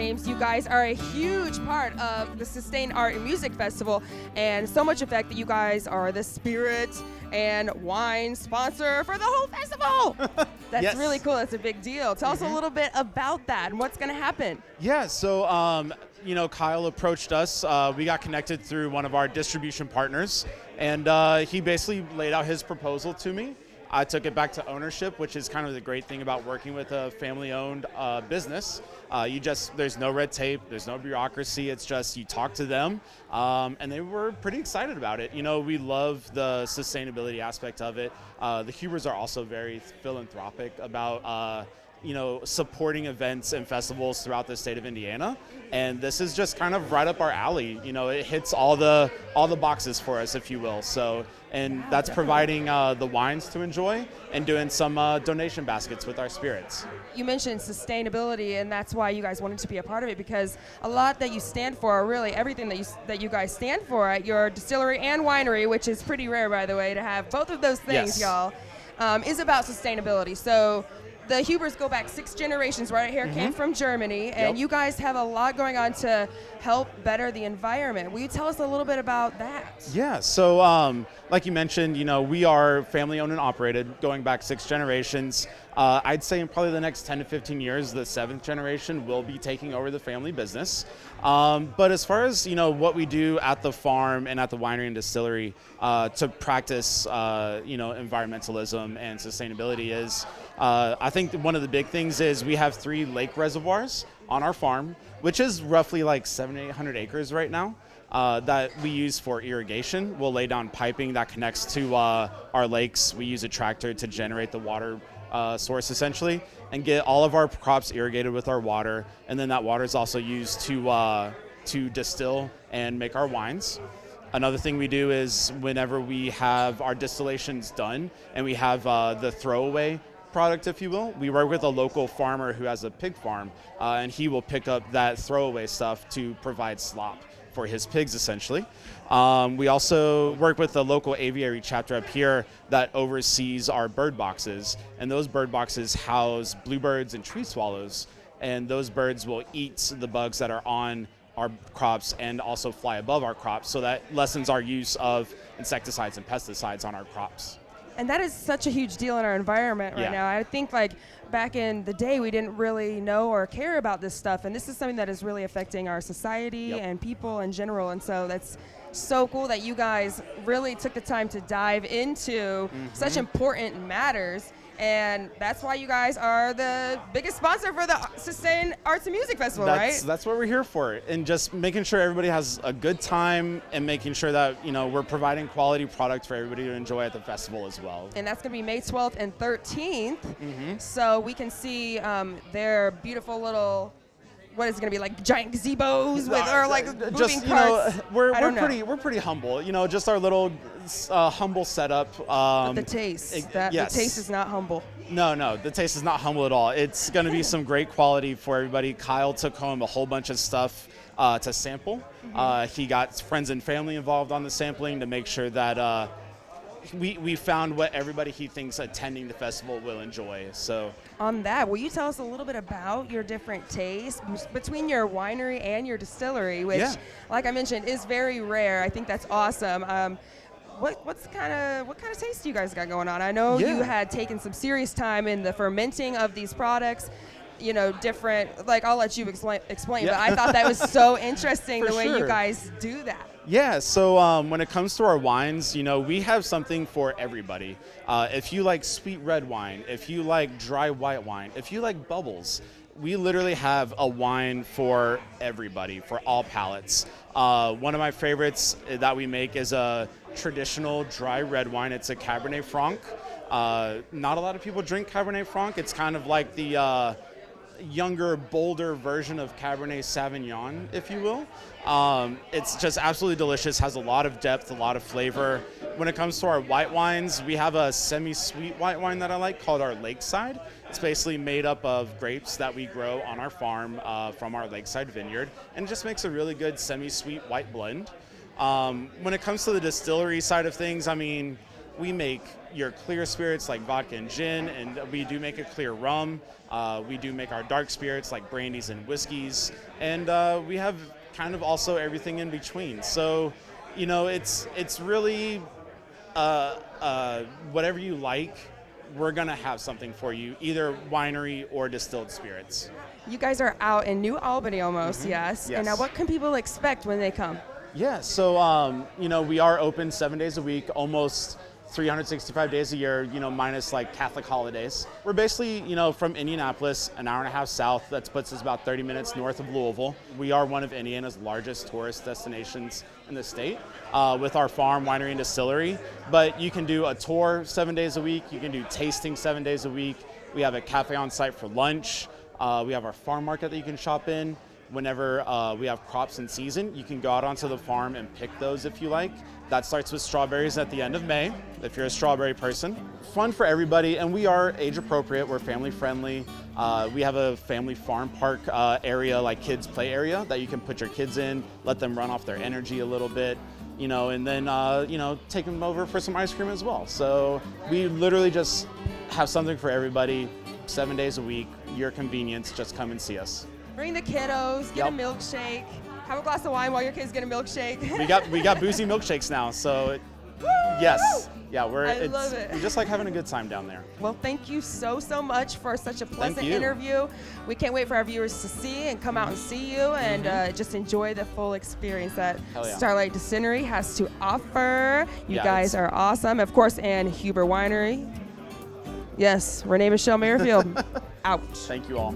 James. You guys are a huge part of the Sustain Art and Music Festival, and so much effect that you guys are the spirit and wine sponsor for the whole festival. That's Yes. really cool. That's a big deal. Tell us a little bit about that and what's going to happen. Yeah, so Kyle approached us. We got connected through one of our distribution partners, and he basically laid out his proposal to me. I took it back to ownership, which is kind of the great thing about working with a family-owned business. There's no red tape, there's no bureaucracy. It's just you talk to them, and they were pretty excited about it. We love the sustainability aspect of it. The Hubers are also very philanthropic about supporting events and festivals throughout the state of Indiana, and this is just kind of right up our alley. It hits all the boxes for us, if you will. So, and that's providing the wines to enjoy and doing some donation baskets with our spirits. You mentioned sustainability, and that's why you guys wanted to be a part of it, because a lot that you stand for, really everything that you guys stand for at your distillery and winery, which is pretty rare, by the way, to have both of those things, Yes. y'all, is about sustainability. So the Hubers go back 6 generations, right here, came from Germany, and you guys have a lot going on to help better the environment. Will you tell us a little bit about that? Yeah, so like you mentioned, we are family owned and operated, going back 6 generations. I'd say in probably the next 10 to 15 years, the 7th generation will be taking over the family business. But as far as, what we do at the farm and at the winery and distillery to practice, environmentalism and sustainability is, I think one of the big things is we have 3 lake reservoirs on our farm, which is roughly like 700 to 800 acres right now, that we use for irrigation. We'll lay down piping that connects to our lakes. We use a tractor to generate the water source essentially, and get all of our crops irrigated with our water, and then that water is also used to distill and make our wines. Another thing we do is whenever we have our distillations done and we have the throwaway product, if you will, we work with a local farmer who has a pig farm, and he will pick up that throwaway stuff to provide slop for his pigs, essentially. We also work with the local aviary chapter up here that oversees our bird boxes, and those bird boxes house bluebirds and tree swallows, and those birds will eat the bugs that are on our crops and also fly above our crops, so that lessens our use of insecticides and pesticides on our crops. And that is such a huge deal in our environment right now. I think back in the day, we didn't really know or care about this stuff. And this is something that is really affecting our society and people in general. And so that's so cool that you guys really took the time to dive into such important matters. And that's why you guys are the biggest sponsor for the Sustain Arts and Music Festival, right? That's what we're here for, and just making sure everybody has a good time and making sure that we're providing quality product for everybody to enjoy at the festival as well. And that's going to be May 12th and 13th, so we can see their beautiful little, what is it going to be, like giant gazebos with, moving carts? We're pretty humble, just our little humble setup. But the taste, the taste is not humble. No, the taste is not humble at all. It's going to be some great quality for everybody. Kyle took home a whole bunch of stuff to sample. He got friends and family involved on the sampling to make sure that we found what everybody he thinks attending the festival will enjoy. So on that, will you tell us a little bit about your different tastes between your winery and your distillery, which, like I mentioned, is very rare. I think that's awesome. What kind of taste do you guys got going on? I know you had taken some serious time in the fermenting of these products. Different. I'll let you explain. But I thought that was so interesting the way you guys do that. Yeah, so when it comes to our wines, we have something for everybody. If you like sweet red wine, if you like dry white wine, if you like bubbles, we literally have a wine for everybody, for all palates. One of my favorites that we make is a traditional dry red wine. It's a Cabernet Franc. Not a lot of people drink Cabernet Franc. It's kind of like the younger, bolder version of Cabernet Sauvignon, if you will. It's just absolutely delicious, has a lot of depth, a lot of flavor. When it comes to our white wines, we have a semi-sweet white wine that I like called our Lakeside. It's basically made up of grapes that we grow on our farm from our Lakeside vineyard, and it just makes a really good semi-sweet white blend. When it comes to the distillery side of things, we make your clear spirits like vodka and gin, and we do make a clear rum. We do make our dark spirits like brandies and whiskeys, and we have kind of also everything in between. So, it's really whatever you like, we're gonna have something for you, either winery or distilled spirits. You guys are out in New Albany almost, yes? Yes. And now what can people expect when they come? Yeah, so we are open 7 days a week, almost 365 days a year, minus like Catholic holidays. We're basically, from Indianapolis, an hour and a half south. That puts us about 30 minutes north of Louisville. We are one of Indiana's largest tourist destinations in the state with our farm, winery, and distillery. But you can do a tour 7 days a week. You can do tasting 7 days a week. We have a cafe on site for lunch. We have our farm market that you can shop in. Whenever we have crops in season, you can go out onto the farm and pick those if you like. That starts with strawberries at the end of May, if you're a strawberry person. Fun for everybody, and we are age appropriate. We're family friendly. We have a family farm park area, like kids play area, that you can put your kids in, let them run off their energy a little bit, and then, take them over for some ice cream as well. So we literally just have something for everybody, 7 days a week, your convenience, just come and see us. Bring the kiddos, get a milkshake, have a glass of wine while your kids get a milkshake. we got boozy milkshakes now, so yes. Yeah, I love it. We just like having a good time down there. Well, thank you so much for such a pleasant interview. We can't wait for our viewers to see and come out and see you and just enjoy the full experience that Starlight Distillery has to offer. You guys are awesome. Of course, and Huber Winery. Yes, Renee Michelle Merrifield, out. Thank you all.